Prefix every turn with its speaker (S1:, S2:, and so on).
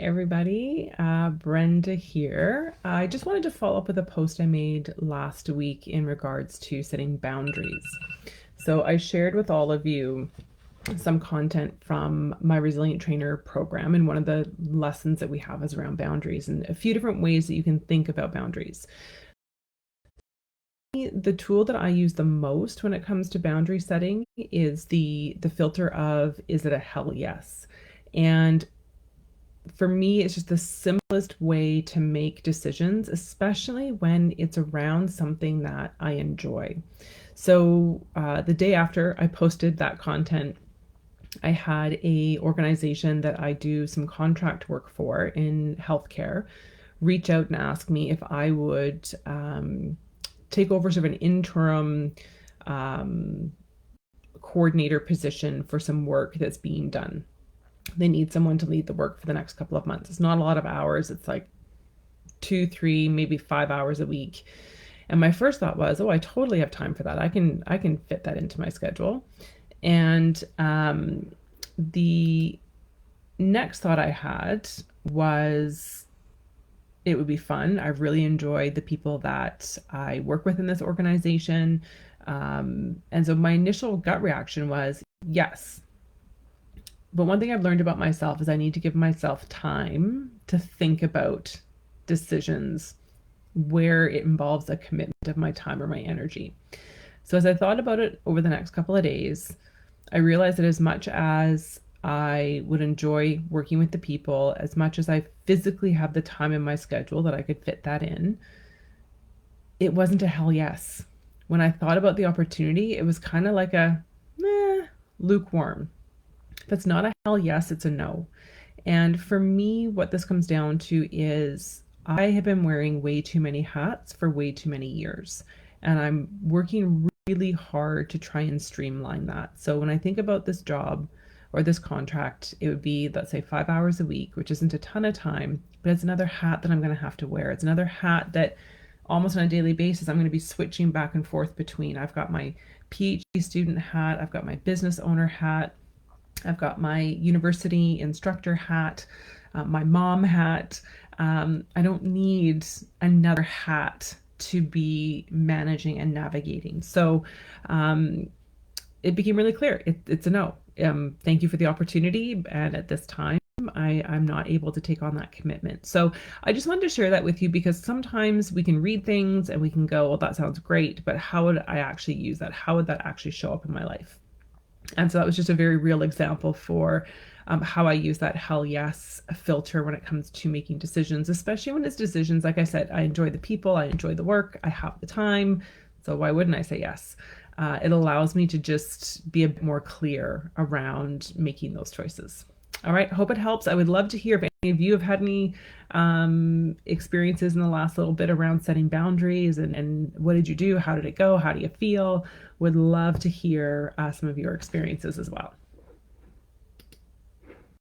S1: Everybody, Brenda here. I just wanted to follow up with a post I made last week in regards to setting boundaries. So I shared with all of you some content from my Resilient Trainer program, and one of the lessons that we have is around boundaries and a few different ways that you can think about boundaries. The tool that I use the most when it comes to boundary setting is the filter of, is it a hell yes? And for me, it's just the simplest way to make decisions, especially when it's around something that I enjoy. So the day after I posted that content, I had a organization that I do some contract work for in healthcare reach out and ask me if I would take over sort of an interim um, coordinator position for some work that's being done. They need someone to lead the work for the next couple of months. It's not a lot of hours. It's like 2, 3, maybe 5 hours a week. And my first thought was, oh, I totally have time for that. I can fit that into my schedule. And the next thought I had was it would be fun. I really enjoy the people that I work with in this organization. And so my initial gut reaction was yes. But one thing I've learned about myself is I need to give myself time to think about decisions where it involves a commitment of my time or my energy. So as I thought about it over the next couple of days, I realized that as much as I would enjoy working with the people, as much as I physically have the time in my schedule that I could fit that in, it wasn't a hell yes. When I thought about the opportunity, it was kind of like a lukewarm. If it's not a hell yes, it's a no. And for me, what this comes down to is I have been wearing way too many hats for way too many years. And I'm working really hard to try and streamline that. So when I think about this job or this contract, it would be, let's say, 5 hours a week, which isn't a ton of time, but it's another hat that I'm going to have to wear. It's another hat that almost on a daily basis, I'm going to be switching back and forth between. I've got my PhD student hat, I've got my business owner hat, I've got my university instructor hat, my mom hat. I don't need another hat to be managing and navigating. So it became really clear. It's a no. Thank you for the opportunity. And at this time, I'm not able to take on that commitment. So I just wanted to share that with you because sometimes we can read things and we can go, well, that sounds great, but how would I actually use that? How would that actually show up in my life? And so that was just a very real example for how I use that hell yes filter when it comes to making decisions, especially when it's decisions. Like I said, I enjoy the people, I enjoy the work, I have the time. So why wouldn't I say yes? It allows me to just be a bit more clear around making those choices. All right, hope it helps. I would love to hear if any of you have had any experiences in the last little bit around setting boundaries and what did you do? How did it go? How do you feel? Would love to hear some of your experiences as well.